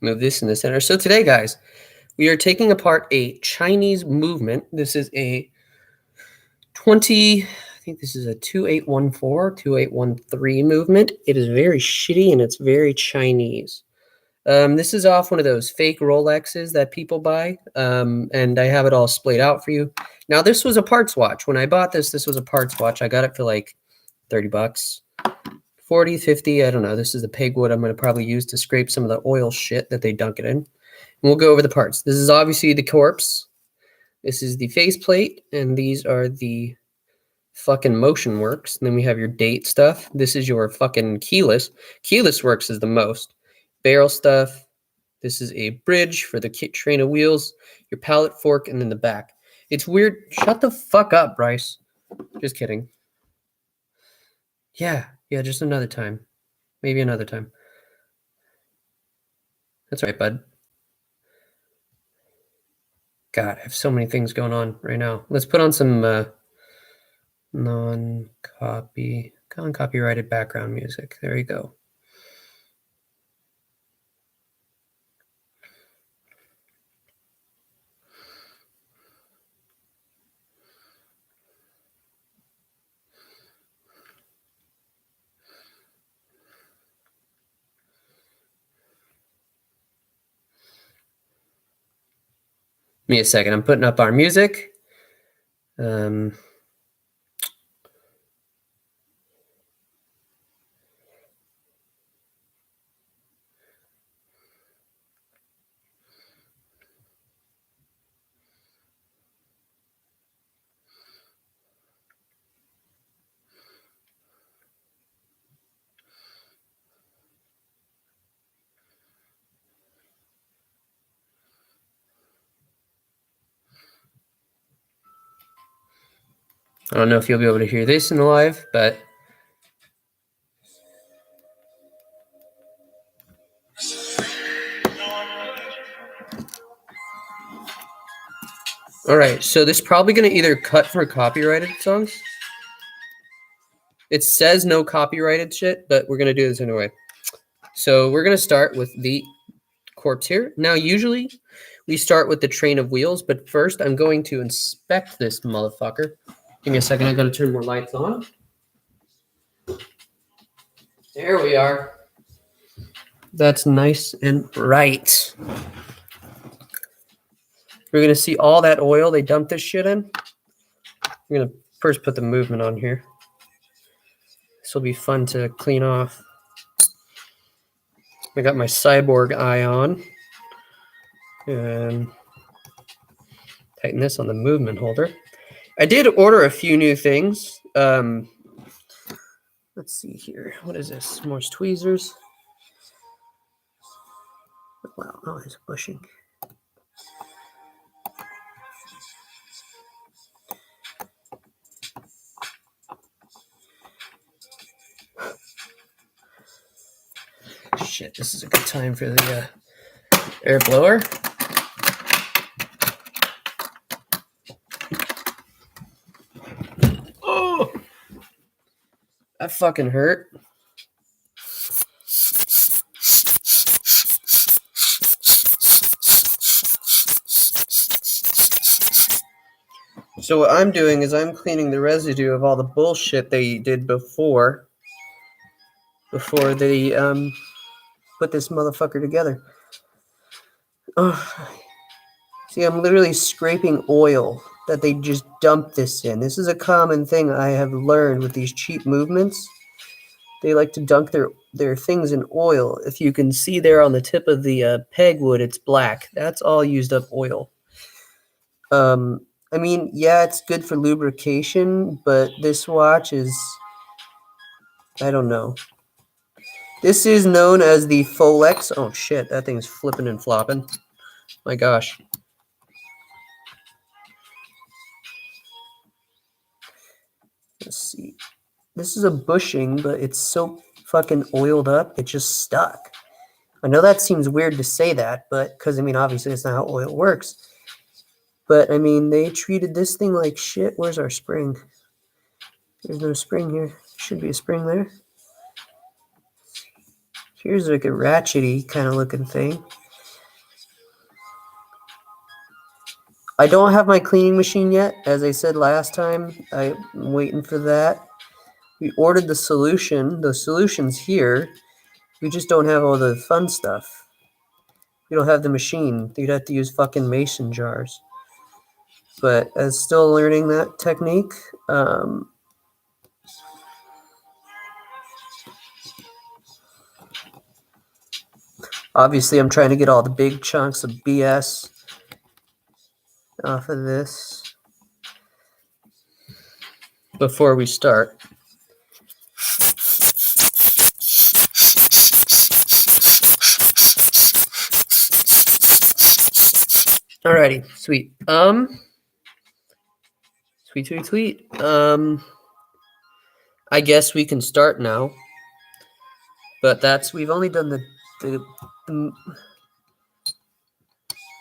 Move this in the center. So today, guys, we are taking apart a Chinese movement. This is a 20, I think this is a 2814, 2813 movement. It is very shitty and it's very Chinese. This is off one of those fake Rolexes that people buy, and I have it all splayed out for you. Now, this was a parts watch. When I bought this, this was a parts watch. I got it for like 30 bucks, 40, 50, I don't know. This is the pegwood I'm going to probably use to scrape some of the oil shit that they dunk it in. And we'll go over the parts. This is obviously the corpse. This is the faceplate, and these are the fucking motion works. And then we have your date stuff. This is your fucking keyless. Keyless works is the most. Barrel stuff. This is a bridge for the train of wheels, your pallet fork, and then the back. It's weird. Shut the fuck up, Bryce. Just kidding. Yeah, just another time. Maybe another time. That's right, bud. God, I have so many things going on right now. Let's put on some non-copyrighted background music. There you go. Give me a second. I'm putting up our music. I don't know if you'll be able to hear this in the live, but all right, so this is probably going to either cut for copyrighted songs. It says no copyrighted shit, but we're going to do this anyway. So we're going to start with the corpse here. Now, usually we start with the train of wheels, but first I'm going to inspect this motherfucker. Give me a second. I got to turn more lights on. There we are. That's nice and bright. We're going to see all that oil they dumped this shit in. I'm going to first put the movement on here. This will be fun to clean off. I got my cyborg eye on. And tighten this on the movement holder. I did order a few new things. Let's see here. What is this? Morse tweezers. Wow, oh, it's bushing. Shit, this is a good time for the air blower. Oh, that fucking hurt. So what I'm doing is I'm cleaning the residue of all the bullshit they did before they put this motherfucker together. Oh. See, I'm literally scraping oil that they just dumped this in. This is a common thing I have learned with these cheap movements. They like to dunk their things in oil. If you can see there on the tip of the pegwood, it's black. That's all used up oil. I mean, yeah, it's good for lubrication, but this watch is, I don't know. This is known as the Folex. Oh shit, that thing's flipping and flopping. My gosh. Let's see. This is a bushing, but it's so fucking oiled up, it just stuck. I know that seems weird to say that, but because, I mean, obviously that's not how oil works. But, I mean, they treated this thing like shit. Where's our spring? There's no spring here. Should be a spring there. Here's like a ratchety kind of looking thing. I don't have my cleaning machine yet. As I said last time, I'm waiting for that. We ordered the solution. The solution's here. We just don't have all the fun stuff. We don't have the machine. You'd have to use fucking mason jars. But as still learning that technique, obviously I'm trying to get all the big chunks of BS off of this before we start. Alrighty, sweet. Sweet. I guess we can start now. But we've only done the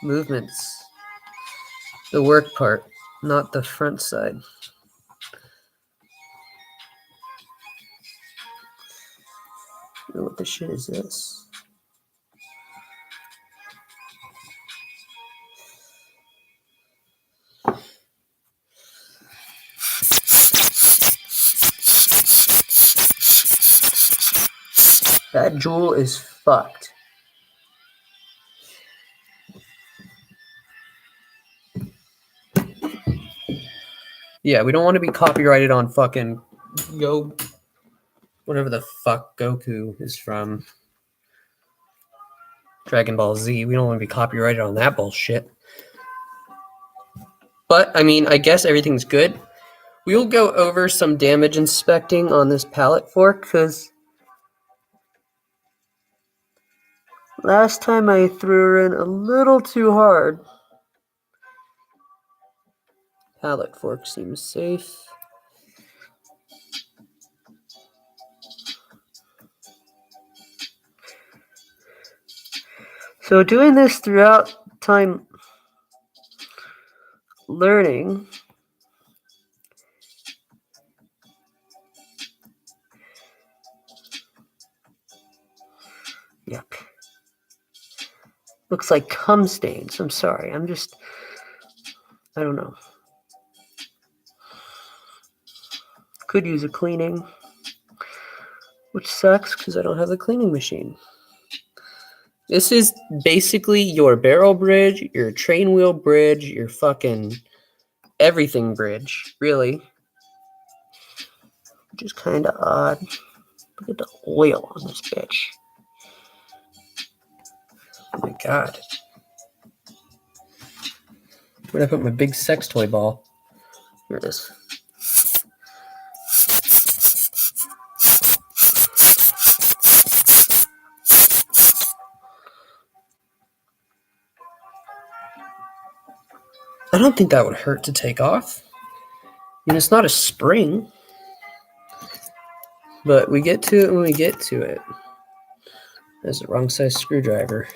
movements, the work part, not the front side. What the shit is this? That jewel is fucked. Yeah, we don't want to be copyrighted on fucking whatever the fuck Goku is from. Dragon Ball Z. We don't want to be copyrighted on that bullshit. But, I mean, I guess everything's good. We'll go over some damage inspecting on this pallet fork, because last time I threw her in a little too hard. Pallet fork seems safe. So doing this throughout time learning, yuck. Looks like cum stains. I'm sorry. I don't know. Could use a cleaning, which sucks because I don't have the cleaning machine. This is basically your barrel bridge, your train wheel bridge, your fucking everything bridge, really. Which is kind of odd. Look at the oil on this bitch. Oh my god. Where'd I put my big sex toy ball? Here it is. I don't think that would hurt to take off. I mean, it's not a spring. But we get to it when we get to it. That's the wrong size screwdriver.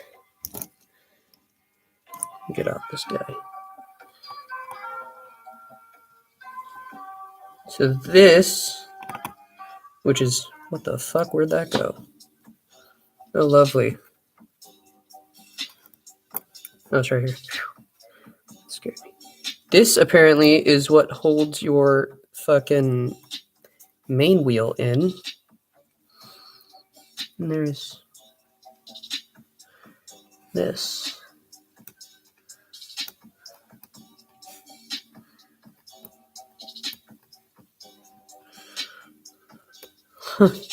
Get off this guy. So this, which is, what the fuck, where'd that go? Oh, lovely. Oh, it's right here. That scared me. This apparently is what holds your fucking main wheel in. And there's this.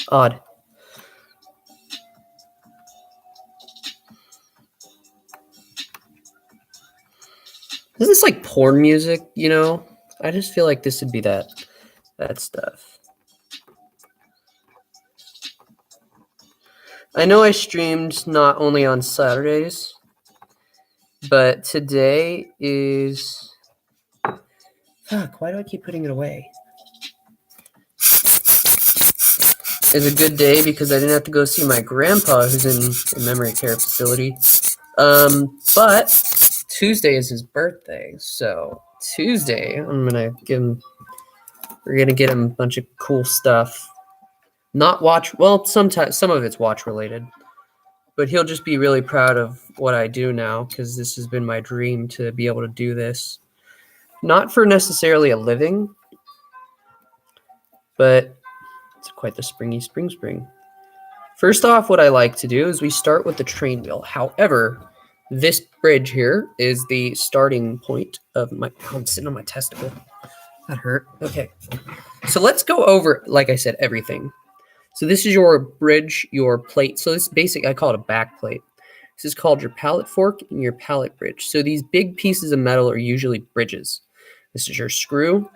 Odd. Is this like porn music, you know? I just feel like this would be that stuff. I know I streamed not only on Saturdays, but today is... Fuck, why do I keep putting it away? Is a good day because I didn't have to go see my grandpa who's in a memory care facility. But Tuesday is his birthday, so Tuesday we're gonna get him a bunch of cool stuff. Not watch, well, sometimes some of it's watch related, but he'll just be really proud of what I do now, because this has been my dream to be able to do this. Not for necessarily a living, but it's quite the springy spring. First off, what I like to do is we start with the train wheel. However, this bridge here is the starting point of my... Oh, I'm sitting on my testicle. That hurt. Okay. So let's go over, like I said, everything. So this is your bridge, your plate. So this basic, I call it a back plate. This is called your pallet fork and your pallet bridge. So these big pieces of metal are usually bridges. This is your screw.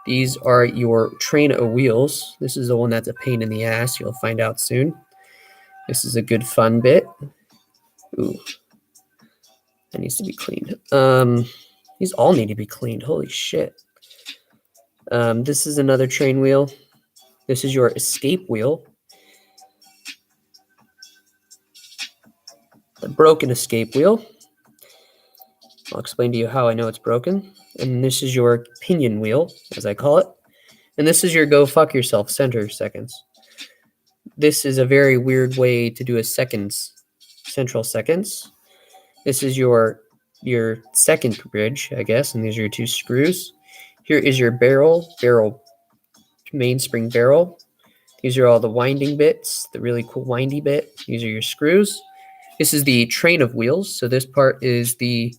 These are your train of wheels. This is the one that's a pain in the ass. You'll find out soon. This is a good fun bit. Ooh. That needs to be cleaned. These all need to be cleaned. Holy shit. This is another train wheel. This is your escape wheel. The broken escape wheel. I'll explain to you how I know it's broken. And this is your pinion wheel, as I call it. And this is your go fuck yourself center seconds. This is a very weird way to do a central seconds. This is your second bridge, I guess, and these are your two screws. Here is your barrel, mainspring barrel. These are all the winding bits, the really cool windy bit. These are your screws. This is the train of wheels. So this part is the...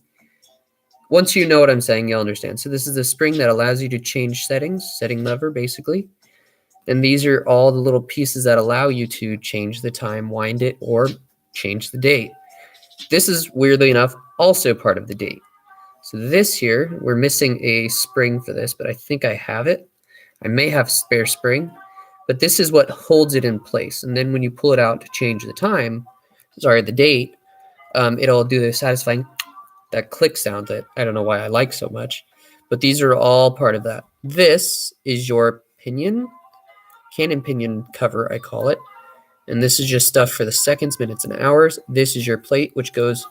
Once you know what I'm saying, you'll understand. So this is the spring that allows you to change settings, setting lever, basically. And these are all the little pieces that allow you to change the time, wind it, or change the date. This is, weirdly enough, also part of the date. So this here, we're missing a spring for this, but I think I have it. I may have spare spring, but this is what holds it in place. And then when you pull it out to change the time, the date, it'll do the satisfying... that click sound that I don't know why I like so much, but these are all part of that. This is your pinion, cannon pinion cover, I call it. And this is just stuff for the seconds, minutes, and hours. This is your plate, which goes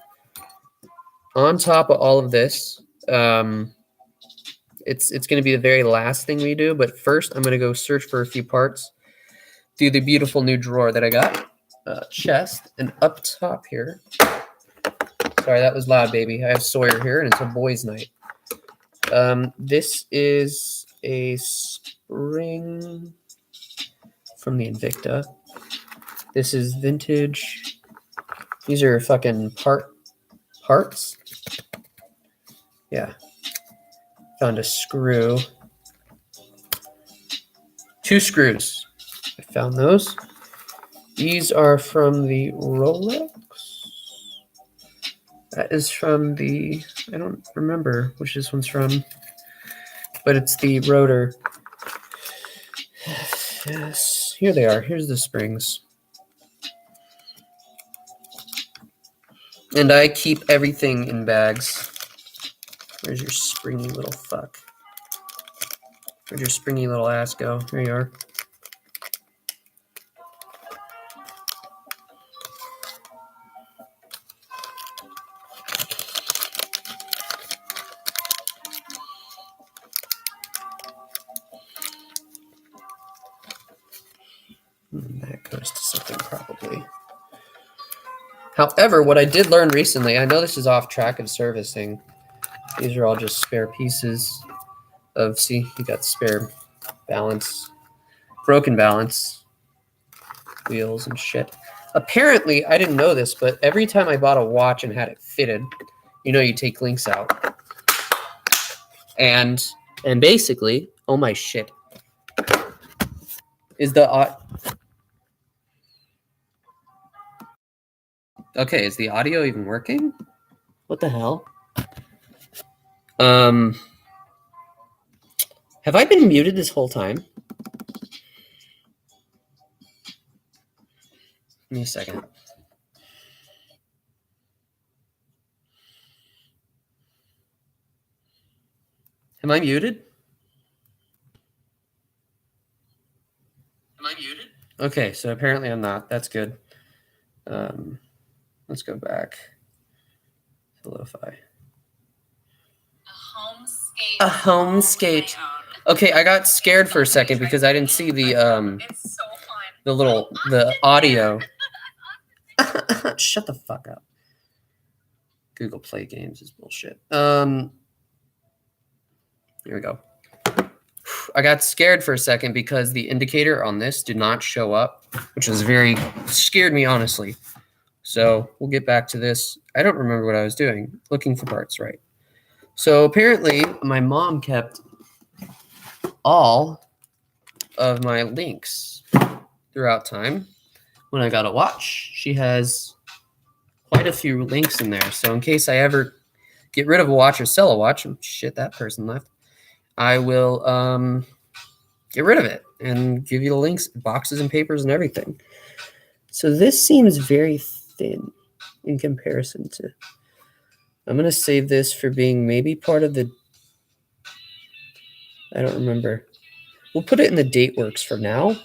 on top of all of this. It's going to be the very last thing we do, but first I'm going to go search for a few parts through the beautiful new drawer that I got, chest, and up top here. Sorry, that was loud, baby. I have Sawyer here, and it's a boys' night. This is a spring from the Invicta. This is vintage. These are fucking parts. Yeah. Found a screw. 2 screws. I found those. These are from the Rolex. That is from the, I don't remember which this one's from, but it's the rotor. Yes, here they are. Here's the springs. And I keep everything in bags. Where's your springy little fuck? Where'd your springy little ass go? There you are. That goes to something probably. However, what I did learn recently, I know this is off track of servicing. These are all just spare pieces of, see, you got spare balance, broken balance, wheels and shit. Apparently, I didn't know this, but every time I bought a watch and had it fitted, you take links out. And basically, oh my shit. Is the... Okay, is the audio even working? What the hell? Have I been muted this whole time? Give me a second. Am I muted? Am I muted? Okay, so apparently I'm not. That's good. Let's go back to Lo-Fi. A homescape. Okay, I got scared for a second because I didn't see the audio. Shut the fuck up. Google Play Games is bullshit. Here we go. I got scared for a second because the indicator on this did not show up, which was scared me, honestly. So we'll get back to this. I don't remember what I was doing. Looking for parts, right? So apparently my mom kept all of my links throughout time. When I got a watch, she has quite a few links in there. So in case I ever get rid of a watch or sell a watch, shit, that person left, I will get rid of it and give you the links, boxes and papers and everything. So this seems very thin in comparison to, I'm going to save this for being maybe part of the, I don't remember. We'll put it in the DateWorks for now.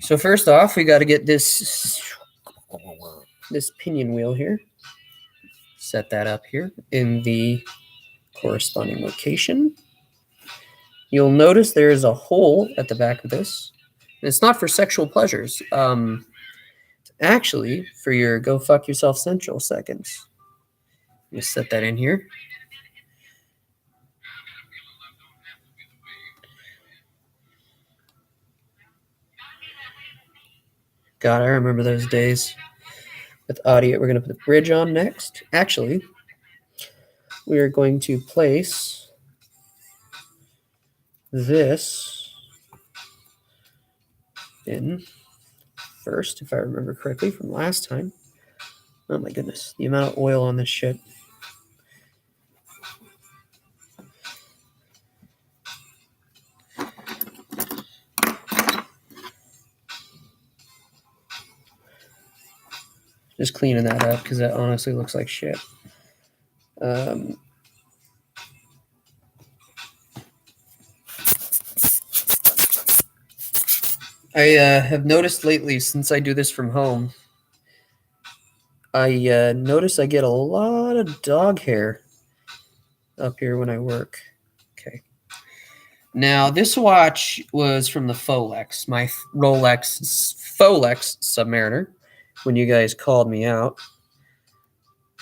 So first off, we got to get this pinion wheel here. Set that up here in the corresponding location. You'll notice there is a hole at the back of this. And it's not for sexual pleasures. It's actually for your go fuck yourself central seconds. Just set that in here. God, I remember those days with audio. We're going to put the bridge on next. Actually, we are going to place this in first, if I remember correctly from last time. Oh my goodness, the amount of oil on this shit. Just cleaning that up because that honestly looks like shit. I have noticed lately, since I do this from home, I notice I get a lot of dog hair up here when I work. Okay. Now, this watch was from the Folex, my Folex Submariner, when you guys called me out.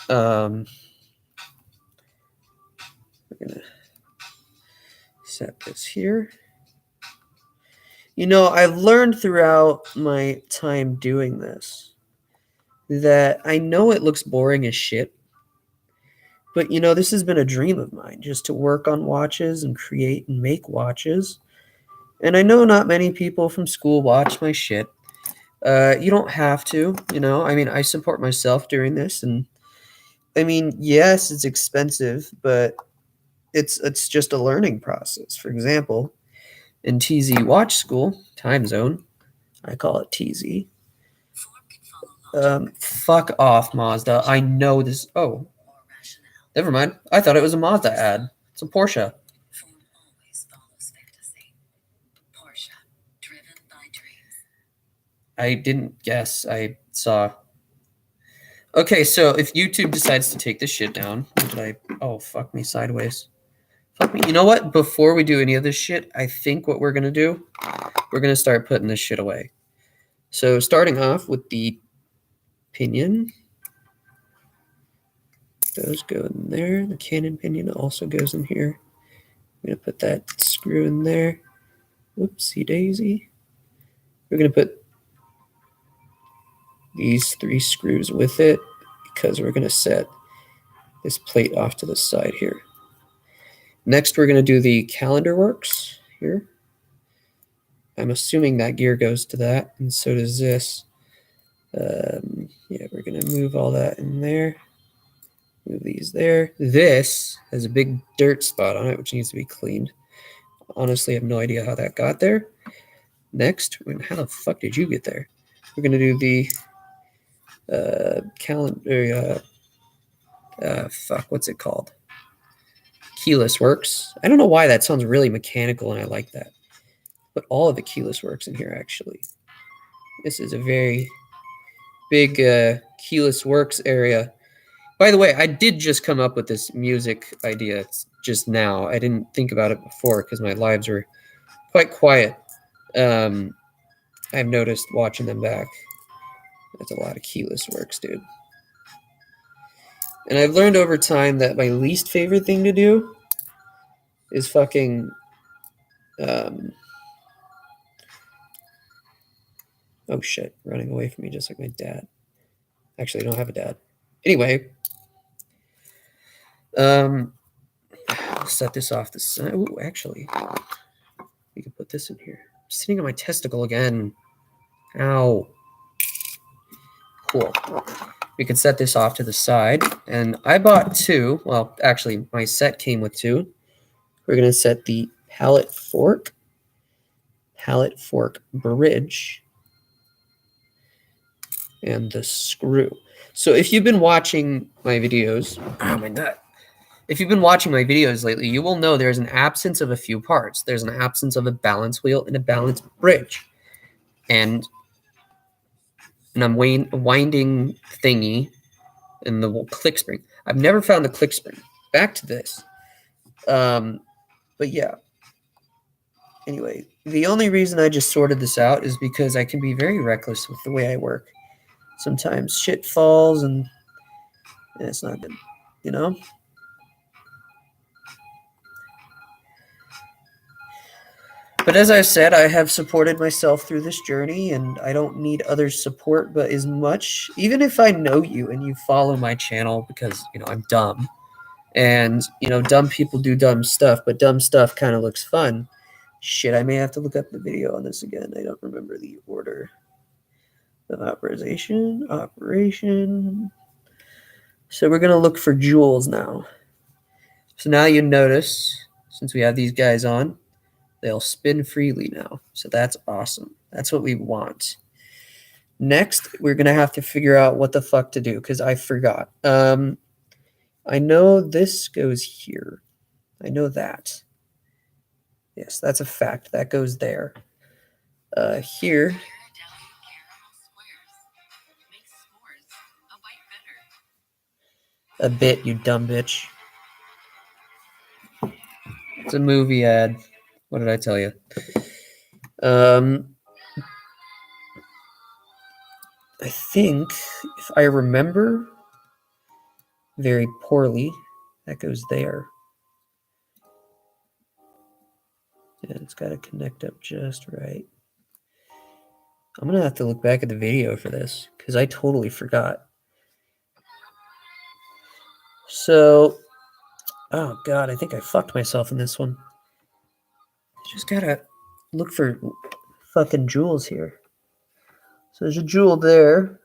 We're going to set this here. You know, I've learned throughout my time doing this that I know it looks boring as shit. But, you know, this has been a dream of mine, just to work on watches and create and make watches. And I know not many people from school watch my shit. You don't have to, you know. I mean, I support myself doing this. And, I mean, yes, it's expensive, but it's just a learning process. For example, in TZ Watch School, time zone, I call it TZ. Fuck off, Mazda. I know this. Oh. Never mind. I thought it was a Mazda ad. It's a Porsche. Form always follows fantasy. Porsche, driven by dreams. I didn't guess. I saw. Okay, so if YouTube decides to take this shit down, oh, fuck me sideways. Fuck me. You know what? Before we do any of this shit, I think what we're going to do, we're going to start putting this shit away. So starting off with the pinion. Those go in there. The cannon pinion also goes in here. I'm going to put that screw in there. Whoopsie daisy. We're going to put these 3 screws with it because we're going to set this plate off to the side here. Next, we're going to do the calendar works here. I'm assuming that gear goes to that, and so does this. Yeah, we're going to move all that in there. Move these there. This has a big dirt spot on it, which needs to be cleaned. Honestly, I have no idea how that got there. Next, how the fuck did you get there? We're going to do the calendar, fuck, what's it called? Keyless works. I don't know why that sounds really mechanical, and I like that. But all of the keyless works in here, actually. This is a very big keyless works area. By the way, I did just come up with this music idea just now. I didn't think about it before because my lives were quite quiet. I've noticed watching them back. That's a lot of keyless works, dude. And I've learned over time that my least favorite thing to do is fucking oh shit, running away from me just like my dad. Actually, I don't have a dad. Anyway, I'll set this off the side. Ooh, actually, we can put this in here. I'm sitting on my testicle again. Ow. Cool. We can set this off to the side. And I bought two. Well, actually, my set came with two. We're going to set the pallet fork bridge, and the screw. So if you've been watching my videos, oh my nut. If you've been watching my videos lately, you will know there's an absence of a few parts. There's an absence of a balance wheel and a balance bridge. And I'm winding thingy and the click spring. I've never found the click spring. Back to this. But yeah. Anyway, the only reason I just sorted this out is because I can be very reckless with the way I work. Sometimes shit falls and it's not good, you know? But as I said, I have supported myself through this journey and I don't need others' support but as much. Even if I know you and you follow my channel because, I'm dumb. And, dumb people do dumb stuff, but dumb stuff kind of looks fun. Shit, I may have to look up the video on this again. I don't remember the order of operation. So we're going to look for jewels now. So now you notice, since we have these guys on, they'll spin freely now. So that's awesome. That's what we want. Next, we're going to have to figure out what the fuck to do because I forgot. I know this goes here. I know that. Yes, that's a fact. That goes there. Here. A bit, you dumb bitch. It's a movie ad. What did I tell you? I think, if I remember very poorly, that goes there. Yeah, it's got to connect up just right. I'm going to have to look back at the video for this because I totally forgot. So, oh God, I think I fucked myself in this one. Just got to look for fucking jewels here. So there's a jewel there.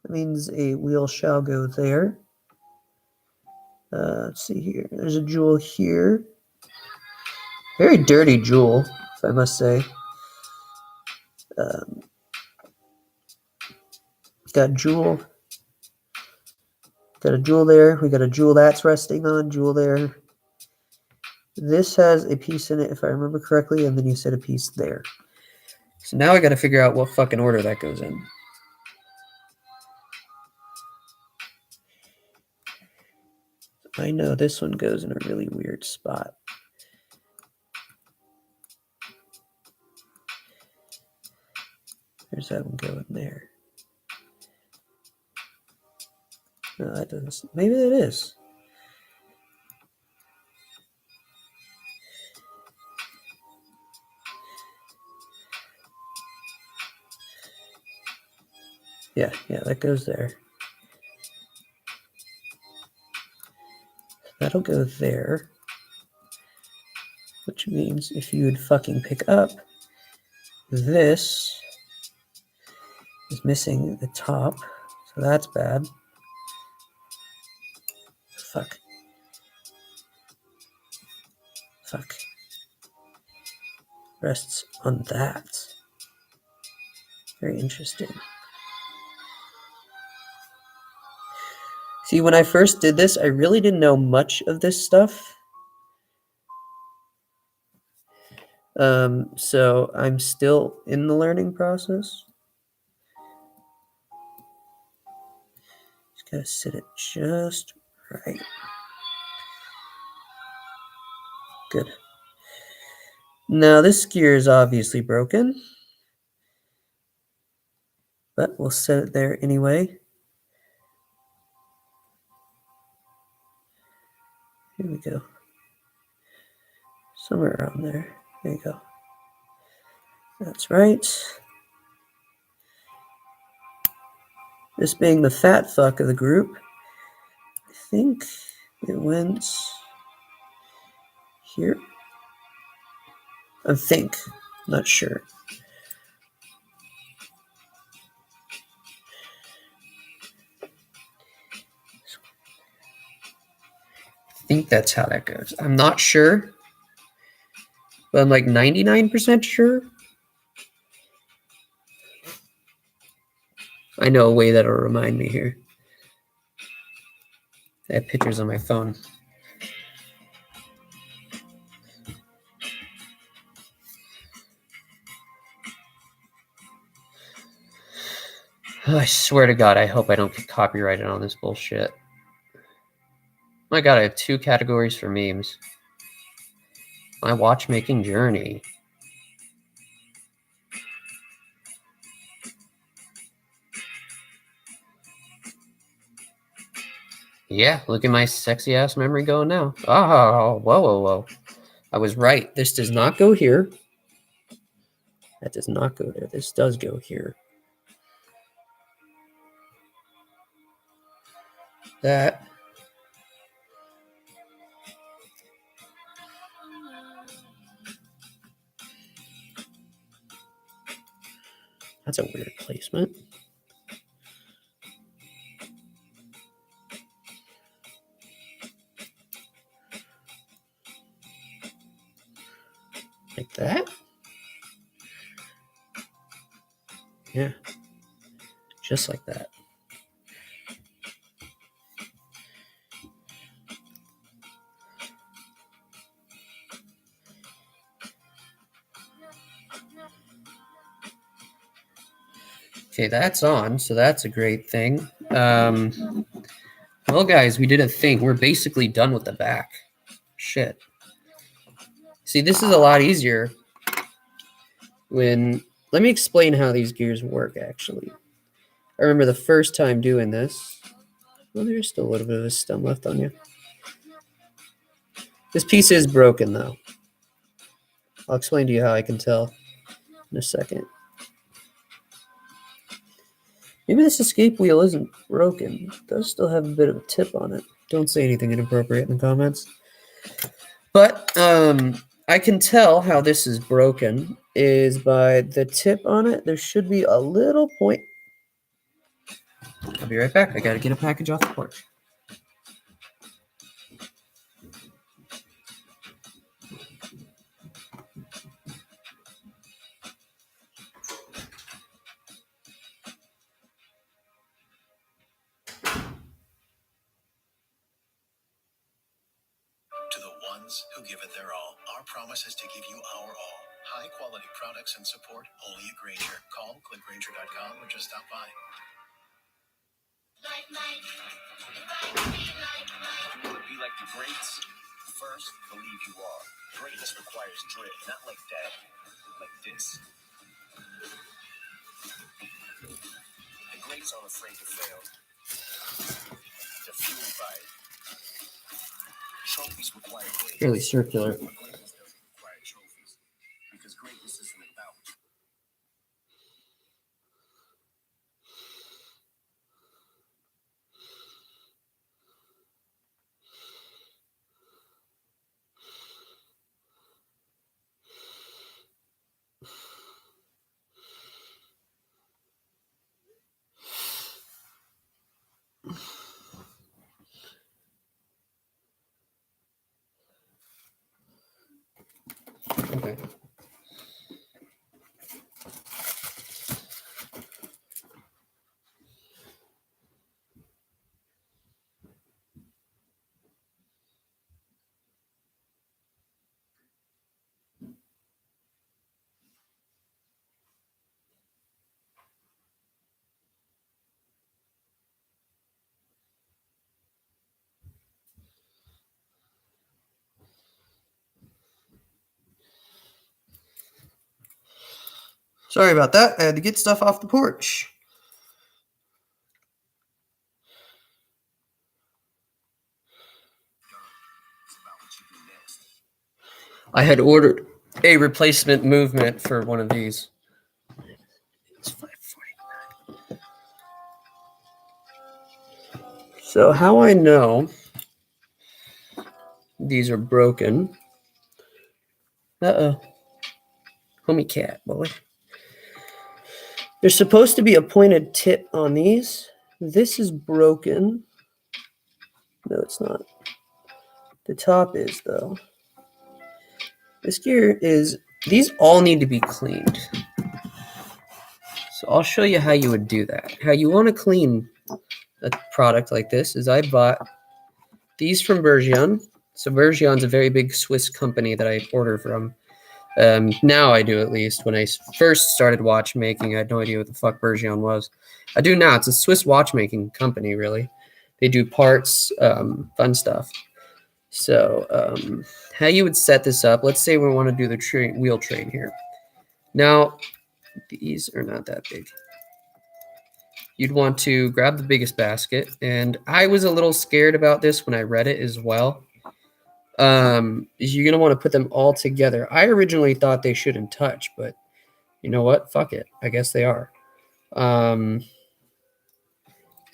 That means a wheel shall go there. Let's see here. There's a jewel here. Very dirty jewel, if I must say. Got jewel. Got a jewel there. We got a jewel that's resting on. Jewel there. This has a piece in it, if I remember correctly, and then you said a piece there. So now I got to figure out what fucking order that goes in. I know this one goes in a really weird spot. There's that one going there. No, that doesn't. Maybe it is. Yeah, that goes there. That'll go there. Which means if you would fucking pick up, this is missing the top. So that's bad. Fuck. Rests on that. Very interesting. See, when I first did this, I really didn't know much of this stuff. So I'm still in the learning process. Just gotta sit it just right. Good. Now this gear is obviously broken, but we'll set it there anyway. Here we go. Somewhere around there. There you go. That's right. This being the fat fuck of the group, I think it went here. I think. Not sure. I think that's how that goes. I'm not sure, but I'm like 99% sure. I know a way that'll remind me here. I have pictures on my phone. Oh, I swear to God, I hope I don't get copyrighted on this bullshit. My God, I have 2 categories for memes. My watchmaking journey. Yeah, look at my sexy ass memory going now. Oh, whoa. I was right. This does not go here. That does not go there. This does go here. That. That's a weird placement. Like that? Yeah. Just like that. Okay, that's on, so that's a great thing. Well, guys, we did a thing. We're basically done with the back. Shit. See, this is a lot easier when... Let me explain how these gears work, actually. I remember the first time doing this. Well, there's still a little bit of a stem left on you. This piece is broken, though. I'll explain to you how I can tell in a second. Maybe this escape wheel isn't broken. It does still have a bit of a tip on it. Don't say anything inappropriate in the comments. But I can tell how this is broken is by the tip on it. There should be a little point. I'll be right back. I gotta get a package off the porch. To the ones who give it their all, our promise is to give you our all. High quality products and support only at Grainger. Call, click Grainger.com, or just stop by. You want to be like the greats? First, believe you are. Greatness requires grit, not like that. Like this. The greats aren't afraid to fail. They're fueled by it. Trophies require greatness. Fairly circular. Greatness doesn't require trophies. Because greatness isn't about. Okay. Sorry about that. I had to get stuff off the porch. I had ordered a replacement movement for one of these. It's 549. So how I know these are broken. Uh-oh. Homie cat, boy. There's supposed to be a pointed tip on these. This is broken. No, it's not. The top is, though. This gear is... These all need to be cleaned. So I'll show you how you would do that. How you want to clean a product like this is I bought these from Bergion. So Bergion's a very big Swiss company that I order from. Now I do, at least. When I first started watchmaking, I had no idea what the fuck Bergion was. I do now. It's a Swiss watchmaking company, really. They do parts, fun stuff. So how you would set this up, let's say we want to do the wheel train here. Now, these are not that big. You'd want to grab the biggest basket, and I was a little scared about this when I read it as well. You're going to want to put them all together. I originally thought they shouldn't touch, but you know what? Fuck it. I guess they are. So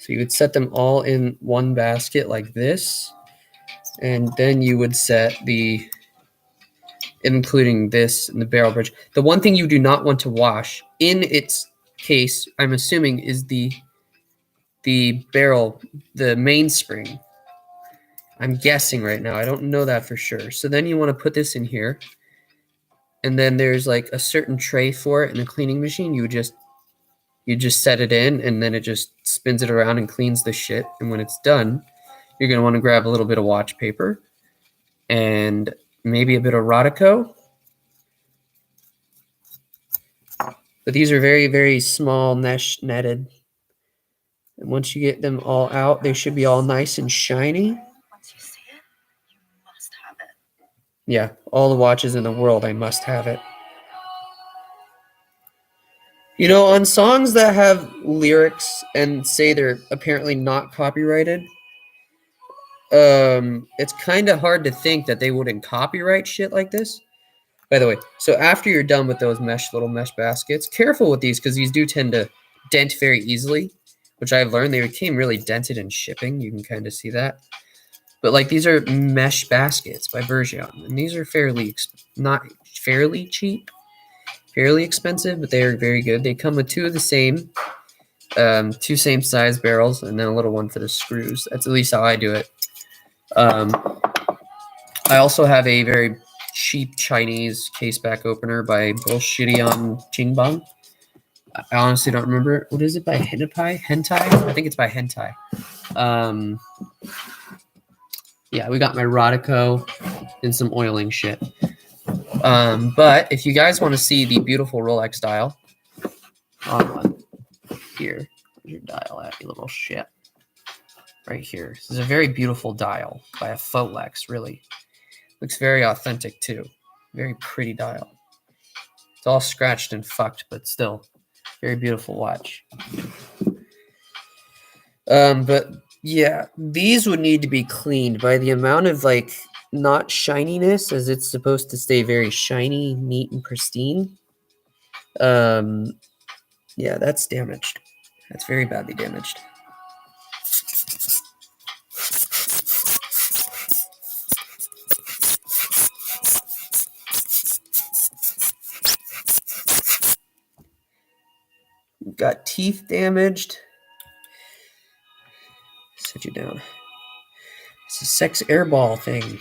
you would set them all in one basket like this, and then you would set the, including this and the barrel bridge. The one thing you do not want to wash in its case, I'm assuming, is the barrel, the mainspring. I'm guessing right now. I don't know that for sure. So then you want to put this in here. And then there's like a certain tray for it in a cleaning machine. You just set it in, and then it just spins it around and cleans the shit. And when it's done, you're going to want to grab a little bit of watch paper and maybe a bit of Rodico. But these are very, very small mesh netted. And once you get them all out, they should be all nice and shiny. Once you see it, you must have it. Yeah, all the watches in the world, I must have it. You know, on songs that have lyrics and say they're apparently not copyrighted, it's kind of hard to think that they wouldn't copyright shit like this. By the way, so after you're done with those little mesh baskets, careful with these because these do tend to dent very easily, which I've learned they became really dented in shipping. You can kind of see that. But like these are mesh baskets by Bergion, and these are not fairly cheap, fairly expensive, but they are very good. They come with two same size barrels, and then a little one for the screws. That's at least how I do it. I also have a very cheap Chinese case back opener by Bullshitty Qingbang. I honestly don't remember. What is it by Hentai? I think it's by Hentai. Yeah, we got my Rodico and some oiling shit. But if you guys want to see the beautiful Rolex dial, here, where's your dial at, you little shit? Right here. This is a very beautiful dial by a Folex, really. Looks very authentic too. Very pretty dial. It's all scratched and fucked, but still, very beautiful watch. But yeah, these would need to be cleaned by the amount of like not shininess, as it's supposed to stay very shiny, neat, and pristine. Yeah, that's damaged. That's very badly damaged. We've got teeth damaged. Set you down. It's a sex airball thing.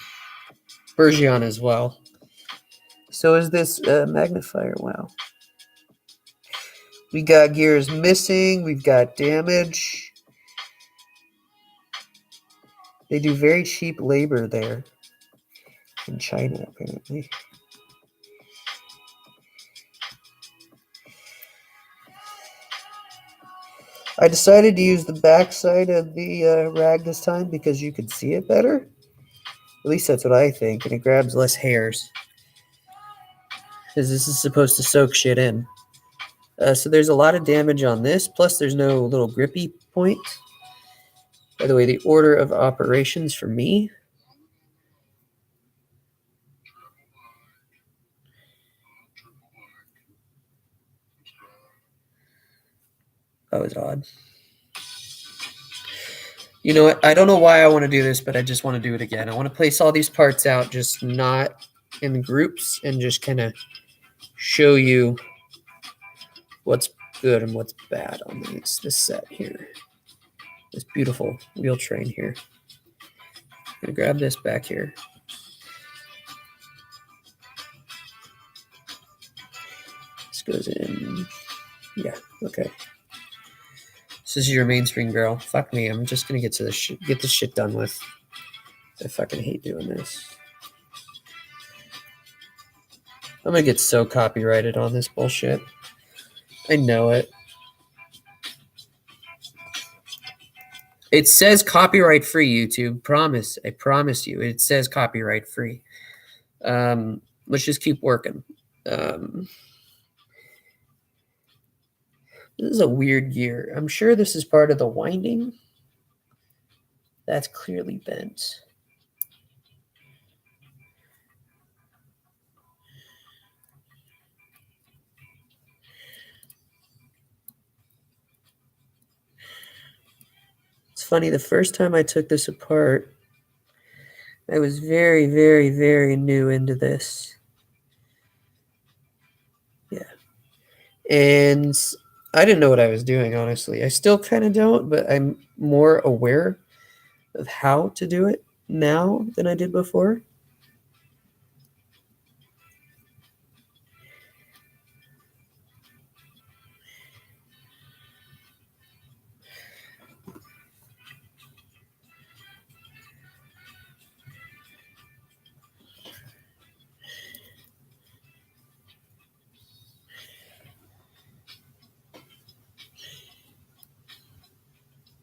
Bergion as well. So is this magnifier. Wow. We got gears missing. We've got damage. They do very cheap labor there. In China, apparently. I decided to use the back side of the rag this time because you could see it better. At least that's what I think. And it grabs less hairs. Because this is supposed to soak shit in. So there's a lot of damage on this. Plus there's no little grippy point. By the way, the order of operations for me. That was odd. You know what? I don't know why I want to do this, but I just want to do it again. I want to place all these parts out, just not in groups, and just kind of show you what's good and what's bad on this set here. This beautiful wheel train here. I'm going to grab this back here. This goes in. Yeah, okay. This is your mainspring barrel. Fuck me. I'm just going to get this shit done with. I fucking hate doing this. I'm going to get so copyrighted on this bullshit. I know it. It says copyright free, YouTube. Promise. I promise you. It says copyright free. Let's just keep working. This is a weird gear. I'm sure this is part of the winding. That's clearly bent. It's funny, the first time I took this apart, I was very, very, very new into this. Yeah. And I didn't know what I was doing, honestly. I still kind of don't, but I'm more aware of how to do it now than I did before.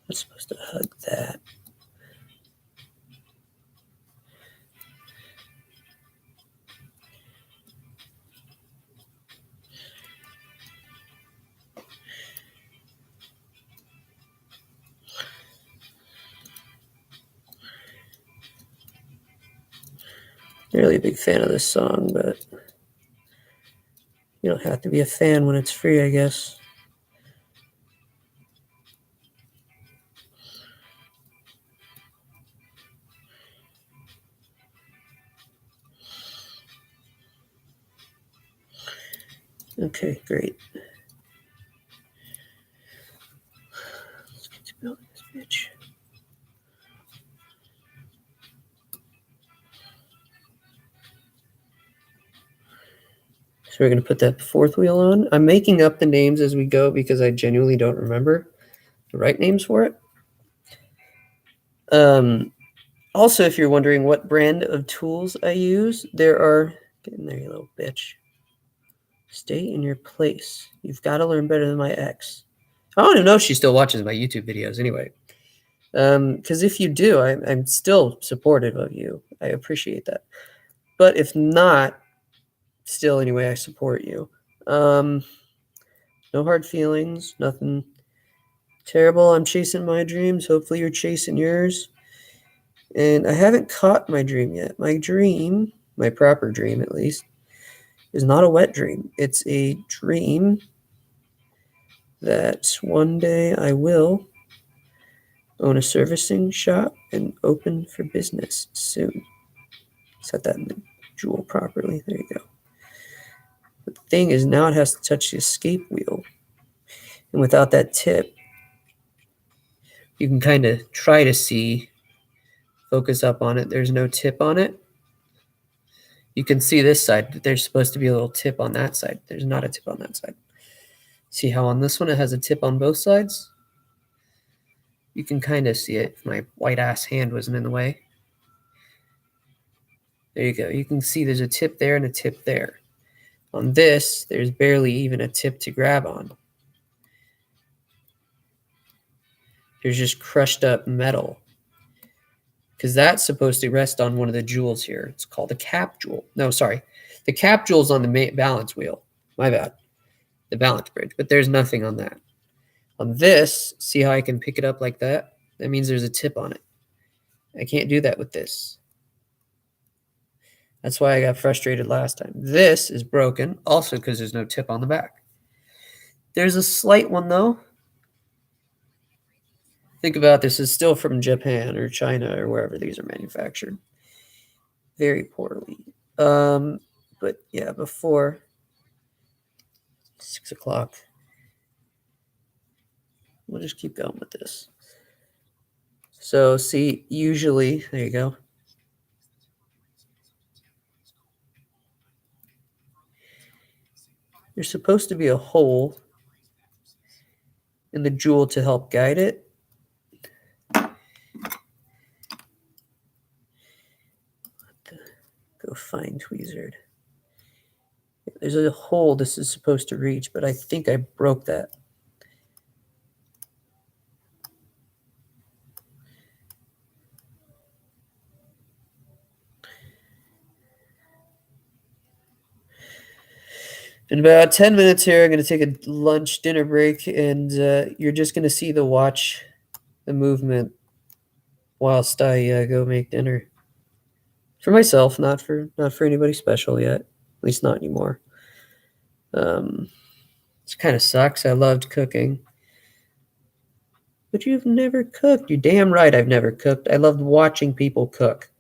I'm supposed to hug that. Not really a big fan of this song, but you don't have to be a fan when it's free, I guess. Okay, great. Let's get to building this bitch. So we're going to put that fourth wheel on. I'm making up the names as we go because I genuinely don't remember the right names for it. Also, if you're wondering what brand of tools I use, there are... Get in there, you little bitch. Stay in your place. You've got to learn better than my ex. I don't even know if she still watches my YouTube videos anyway. Because if you do, I'm still supportive of you. I appreciate that. But if not, still anyway, I support you. No hard feelings, nothing terrible. I'm chasing my dreams. Hopefully you're chasing yours. And I haven't caught my dream yet. My dream, my proper dream at least, is not a wet dream. It's a dream that one day I will own a servicing shop and open for business soon. Set that in the jewel properly. There you go. The thing is, now it has to touch the escape wheel. And without that tip, you can kind of try to see, focus up on it. There's no tip on it. You can see this side. There's supposed to be a little tip on that side. There's not a tip on that side. See how on this one it has a tip on both sides? You can kind of see it if my white ass hand wasn't in the way. There you go. You can see there's a tip there and a tip there. On this, there's barely even a tip to grab on. There's just crushed up metal. Because that's supposed to rest on one of the jewels here. It's called a cap jewel. No, sorry. The cap jewel's on the balance wheel. My bad. The balance bridge. But there's nothing on that. On this, see how I can pick it up like that? That means there's a tip on it. I can't do that with this. That's why I got frustrated last time. This is broken, also because there's no tip on the back. There's a slight one, though. Think about this as still from Japan or China or wherever these are manufactured. Very poorly. But yeah, before 6 o'clock. We'll just keep going with this. So see, usually, there you go. There's supposed to be a hole in the jewel to help guide it. Go find tweezered. There's a hole this is supposed to reach, but I think I broke that. In about 10 minutes here, I'm going to take a lunch dinner break, and you're just going to see the movement whilst I go make dinner. For myself, not for anybody special yet. At least not anymore. It kind of sucks. I loved cooking. But you've never cooked. You're damn right I've never cooked. I loved watching people cook.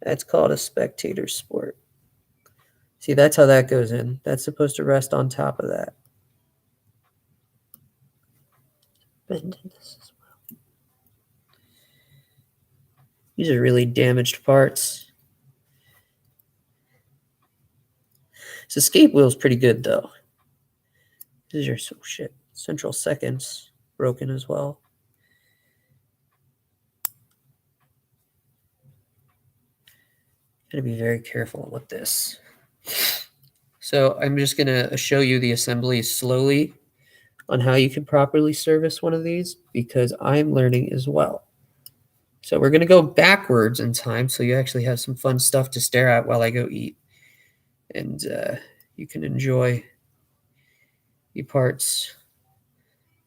That's called a spectator sport. See, that's how that goes in. That's supposed to rest on top of that. Bend in this as well. These are really damaged parts. This escape wheel is pretty good, though. These are so shit. Central seconds broken as well. Gotta be very careful with this. So I'm just gonna show you the assembly slowly on how you can properly service one of these because I'm learning as well. So we're gonna go backwards in time so you actually have some fun stuff to stare at while I go eat. And you can enjoy the parts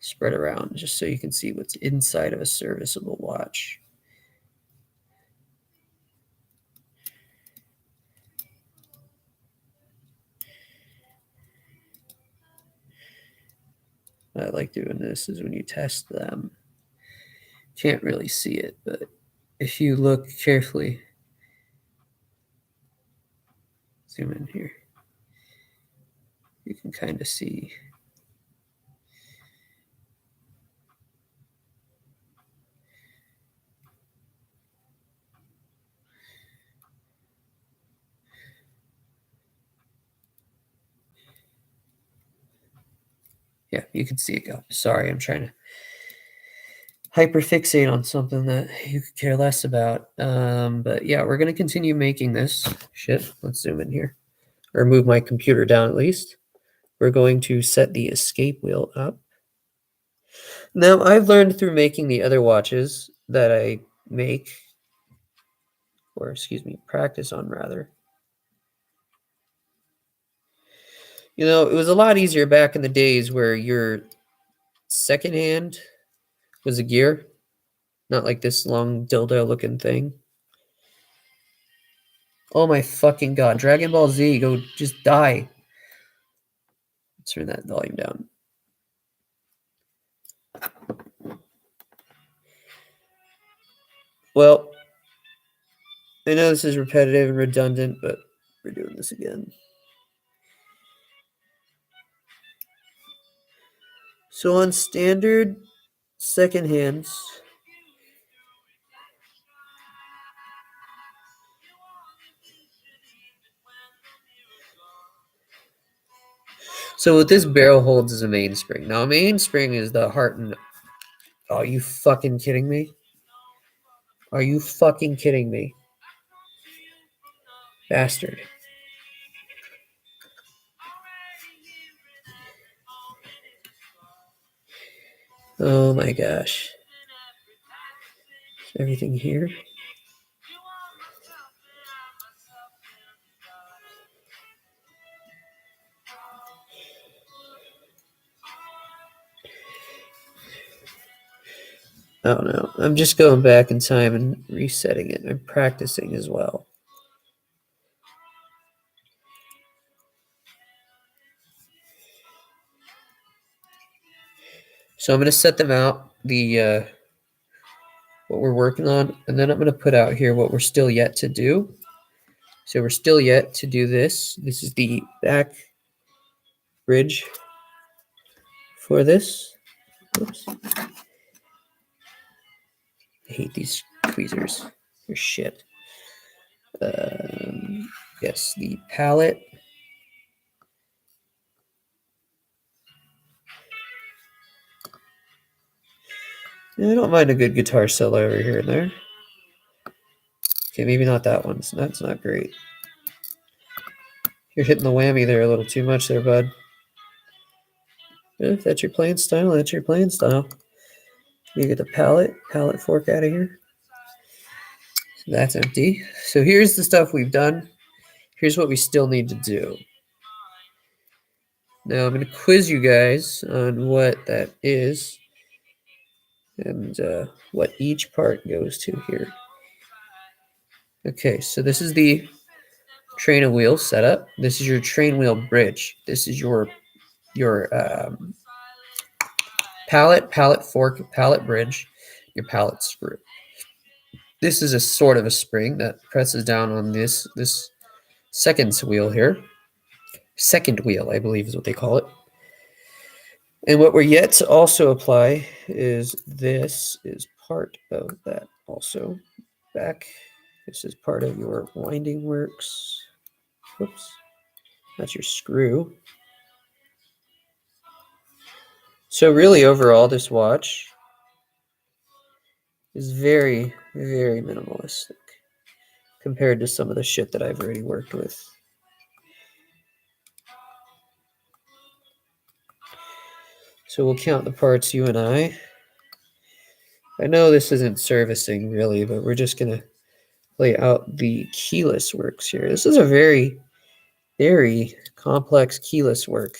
spread around just so you can see what's inside of a serviceable watch. What I like doing this is when you test them, can't really see it, but if you look carefully, zoom in here, you can kind of see. Yeah, you can see it go. Sorry, I'm trying to hyperfixate on something that you could care less about. But yeah, we're going to continue making this. Shit, let's zoom in here. Or move my computer down at least. We're going to set the escape wheel up. Now, I've learned through making the other watches that I make, or excuse me, practice on rather. You know, it was a lot easier back in the days where your second hand was a gear, not like this long dildo looking thing. Oh my fucking god. Dragon Ball Z, go just die. Let's turn that volume down. Well, I know this is repetitive and redundant, but we're doing this again. So on standard second hands, so what this barrel holds is a mainspring. Now a mainspring is the heart and... Are you fucking kidding me? Are you fucking kidding me? Bastard. Oh my gosh. Is everything here? Oh no, I'm just going back in time and resetting it. I'm practicing as well. So I'm going to set them out the what we're working on, and then I'm going to put out here what we're still yet to do. So we're still yet to do this. This is the back bridge for this. Oops. I hate these tweezers. They're shit. Yes, the palette. I don't mind a good guitar solo over here and there. Okay, maybe not that one. That's not great. You're hitting the whammy there a little too much there, bud. If that's your playing style, that's your playing style. You get the palette fork out of here. So that's empty. So here's the stuff we've done. Here's what we still need to do. Now I'm going to quiz you guys on what that is and what each part goes to here. Okay, so this is the train of wheels setup. This is your train wheel bridge. This is your pallet fork, pallet bridge, your pallet screw. This is a sort of a spring that presses down on this second wheel here. Second wheel, I believe is what they call it. And what we're yet to also apply is this is part of that also. Back, this is part of your winding works. Whoops, that's your screw. So really overall, this watch is very, very minimalistic compared to some of the shit that I've already worked with. So we'll count the parts, you and I. I know this isn't servicing really, but we're just going to lay out the keyless works here. This is a very, very complex keyless work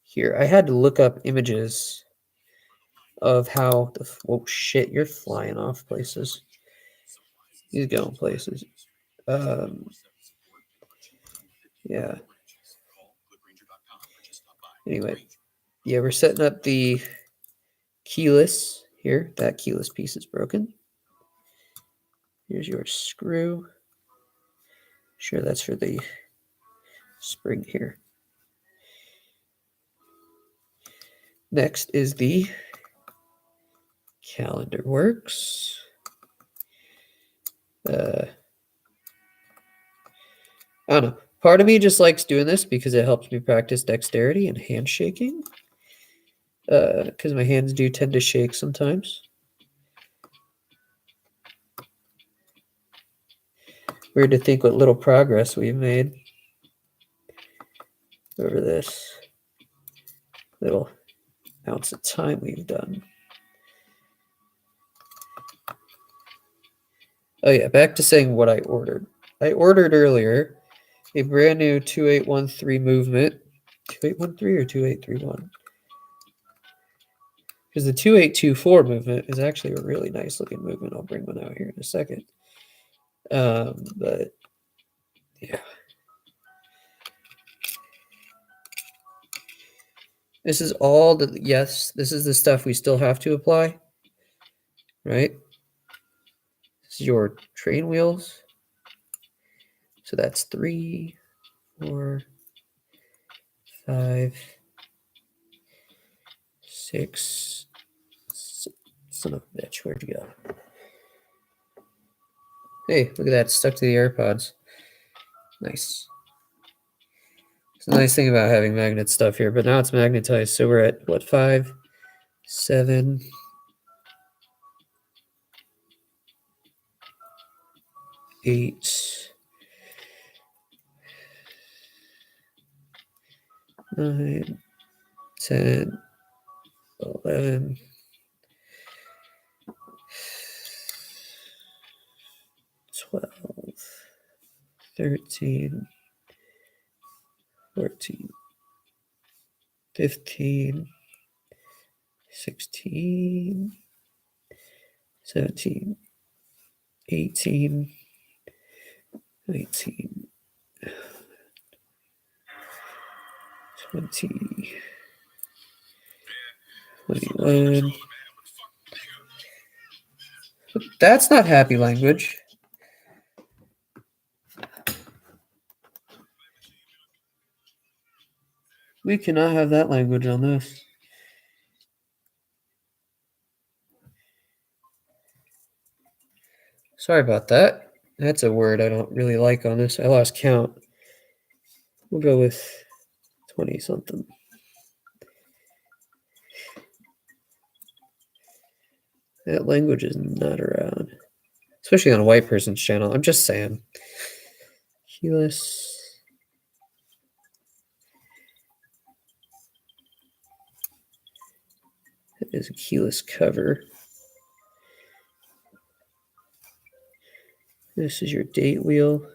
here. I had to look up images of how the... Oh shit, you're flying off places. He's going places. Yeah. Anyway, yeah, we're setting up the keyless here. That keyless piece is broken. Here's your screw. Sure, that's for the spring here. Next is the calendar works. I don't know. Part of me just likes doing this because it helps me practice dexterity and handshaking. Because my hands do tend to shake sometimes. Weird to think what little progress we've made over this little ounce of time we've done. Oh yeah, back to saying what I ordered. I ordered earlier a brand new 2813 movement. 2813 or 2831? Because the 2824 movement is actually a really nice looking movement. I'll bring one out here in a second. But yeah. This is all the... Yes, this is the stuff we still have to apply. Right? This is your train wheels. So that's 3, 4, 5, 6. Son of a bitch, where'd you go? Hey, look at that, stuck to the AirPods. Nice. It's a nice thing about having magnet stuff here, but now it's magnetized, so we're at what, 5, 7, 8, 9, 10, 11, 12, 13, 14, 15, 16, 17, 18, 19, 20, 21, So that's not happy language. We cannot have that language on this. Sorry about that. That's a word I don't really like on this. I lost count. We'll go with 20 something. That language is not around, especially on a white person's channel. I'm just saying. Keyless. It is a keyless cover. This is your date wheel.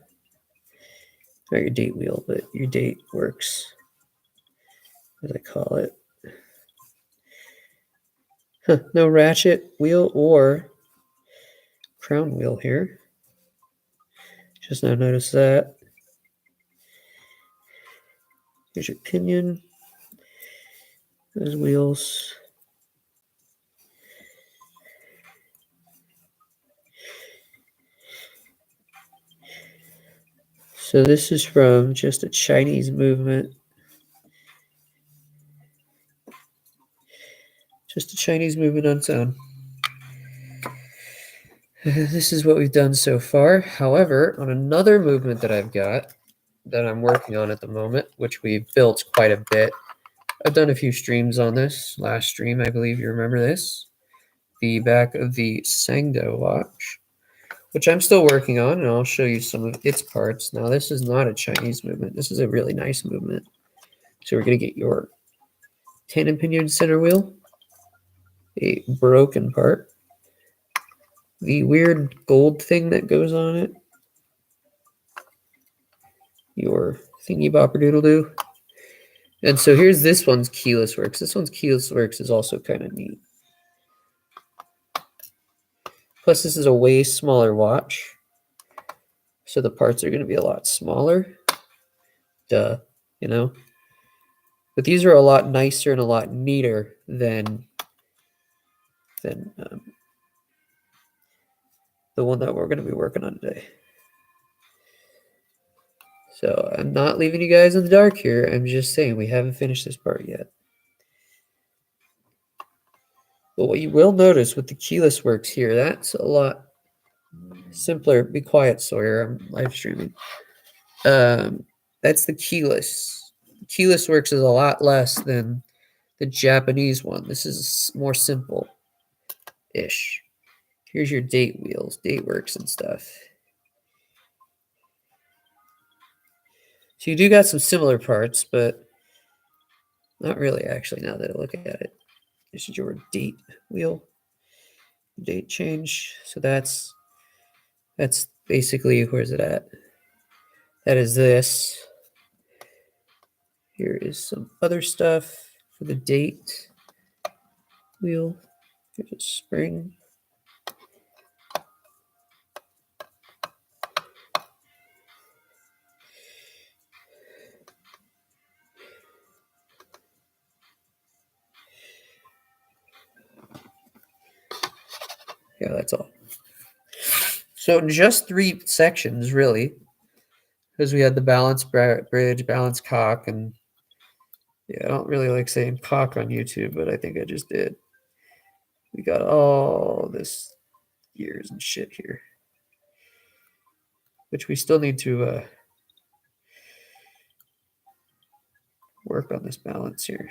Not your date wheel, but your date works, as I call it. Huh, no ratchet wheel or crown wheel here. Just now noticed that. Here's your pinion. Those wheels. So this is from just a Chinese movement. Just a Chinese movement on its own. This is what we've done so far. However, on another movement that I've got, that I'm working on at the moment, which we've built quite a bit. I've done a few streams on this. Last stream, I believe you remember this. The back of the Sangdo watch, which I'm still working on, and I'll show you some of its parts. Now, this is not a Chinese movement. This is a really nice movement. So we're going to get your tandem pinion center wheel, a broken part, the weird gold thing that goes on it, your thingy bopper doodle doo. And so here's this one's keyless works. This one's keyless works is also kind of neat. Plus, this is a way smaller watch, so the parts are going to be a lot smaller. Duh, you know? But these are a lot nicer and a lot neater than the one that we're going to be working on today. So I'm not leaving you guys in the dark here. I'm just saying we haven't finished this part yet. But what you will notice with the keyless works here, that's a lot simpler. Be quiet, Sawyer. I'm live streaming. That's the keyless. Keyless works is a lot less than the Japanese one. This is more simple-ish. Here's your date wheels, date works and stuff. So you do got some similar parts, but not really actually now that I look at it. This is your date wheel, date change. So that's basically, where's it at? That is this. Here is some other stuff for the date wheel. Here's a spring. Yeah, that's all. So just 3 sections, really, because we had the balance bridge, balance cock, and yeah, I don't really like saying cock on YouTube, but I think I just did. We got all this gears and shit here, which we still need to work on this balance here.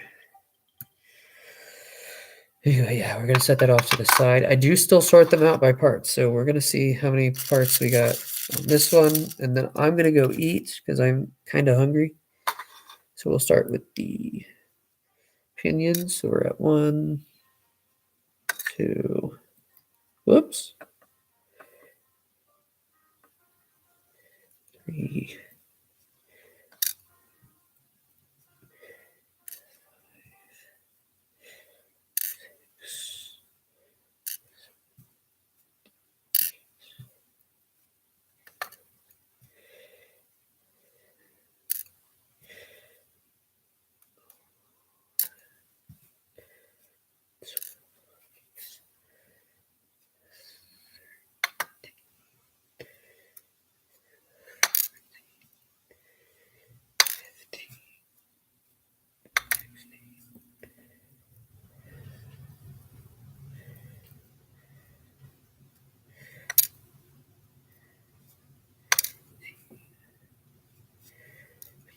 Anyway, yeah, we're going to set that off to the side. I do still sort them out by parts, so we're going to see how many parts we got on this one, and then I'm going to go eat because I'm kind of hungry. So we'll start with the pinions. So we're at 1, 2, whoops, 3, 6.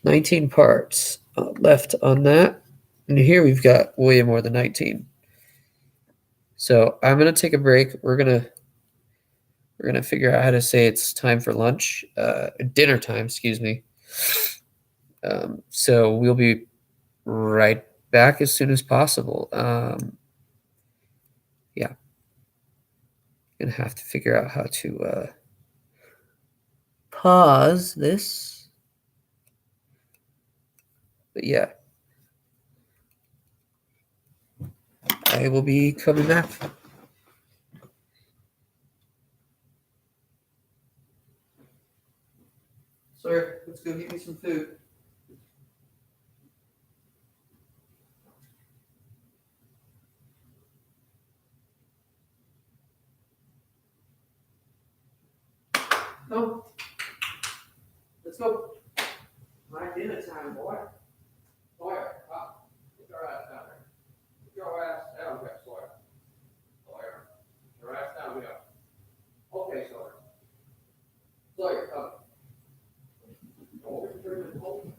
19 parts left on that. And here we've got way more than 19. So I'm gonna take a break. We're gonna figure out how to say it's time for lunch, dinner time, excuse me. So we'll be right back as soon as possible. Yeah, gonna have to figure out how to pause this. But yeah, I will be coming back. Sir, let's go get me some food. Come. Let's go. My dinner time, boy. Sawyer, get your ass down there. Get your ass down here, Sawyer. Sawyer, your ass down here. Okay, Sawyer. Sawyer, come. Go over to the home.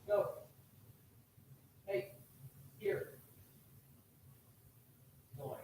Go. Hey, here. Boy.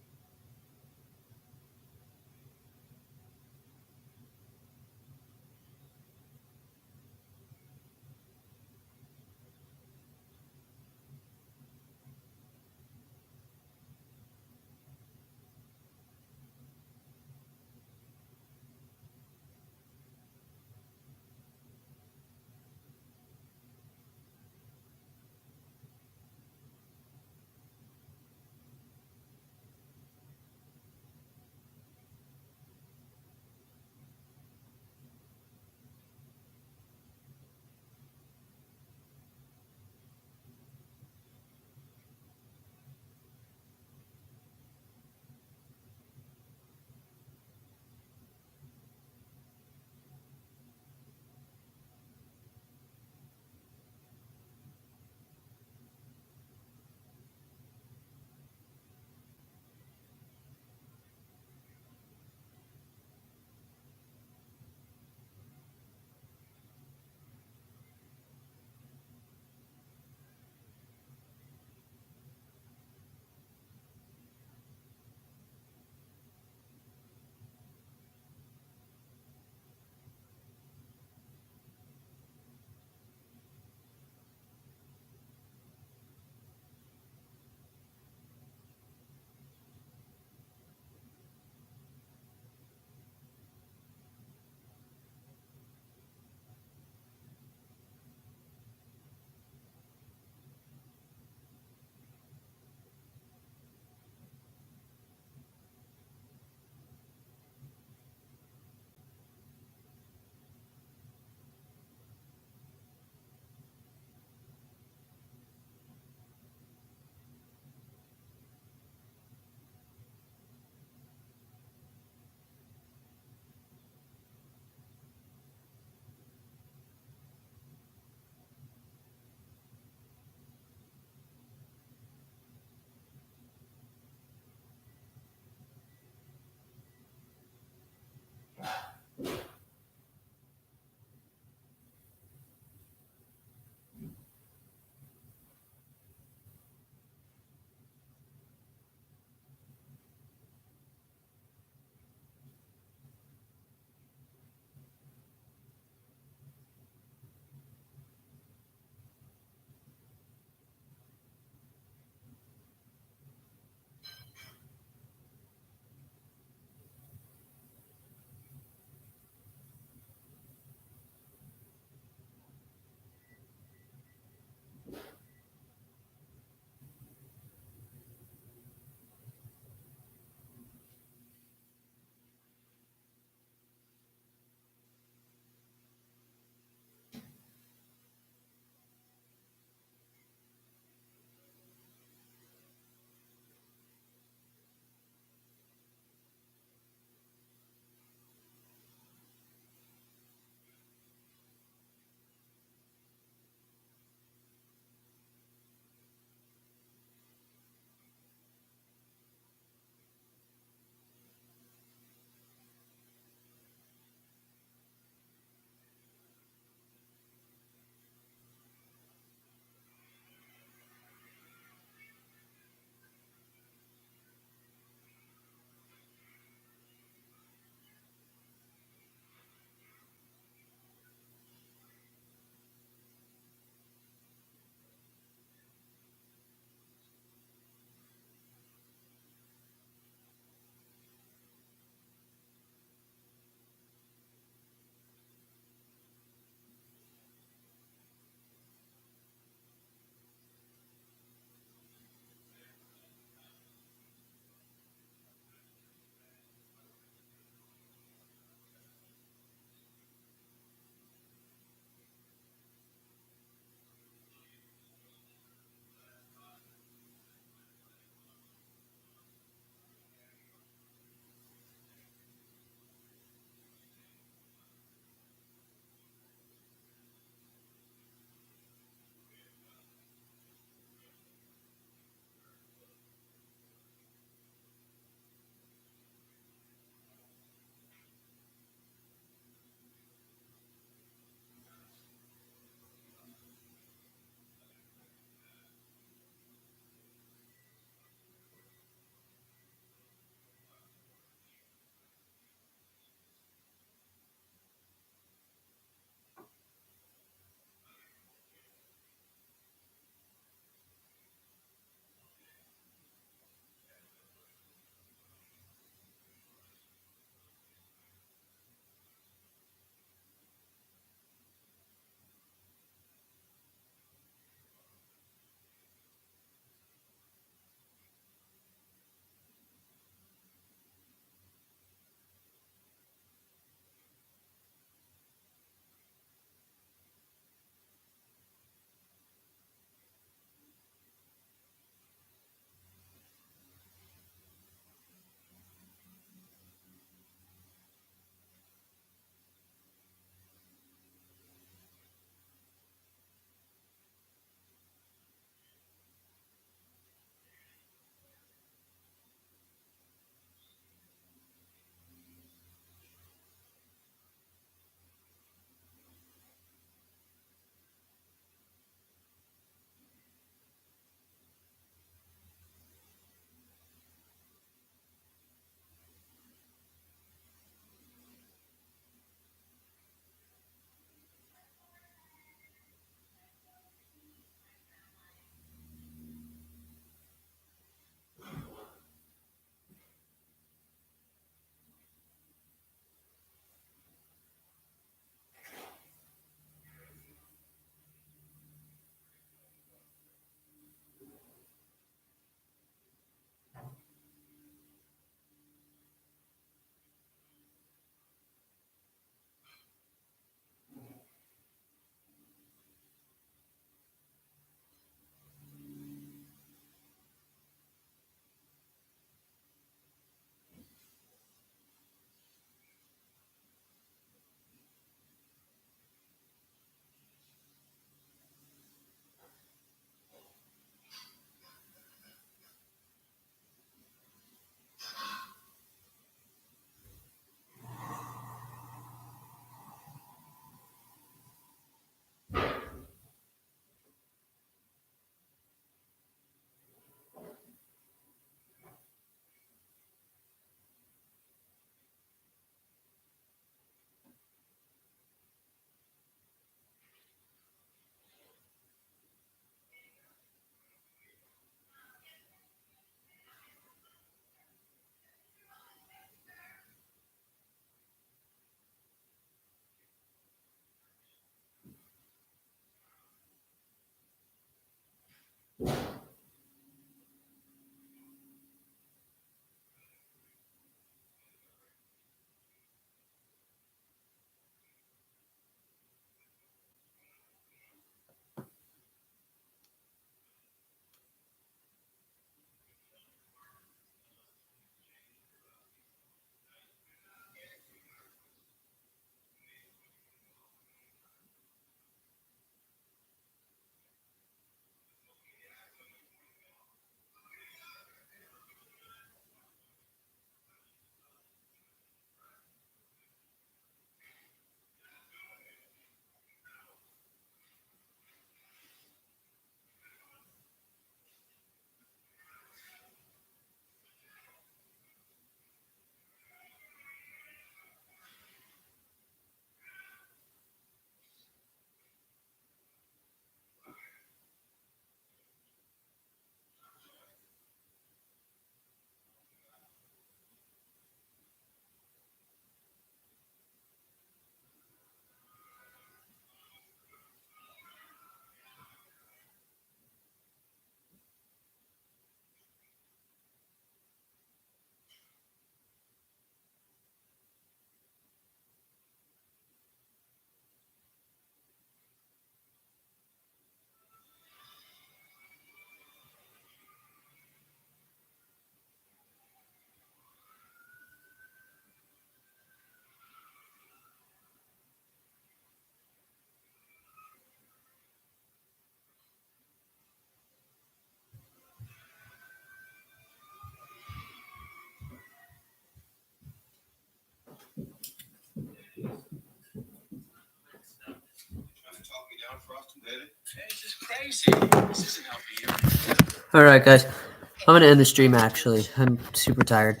All right, guys. I'm going to end the stream, actually. I'm super tired.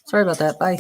Sorry about that. Bye.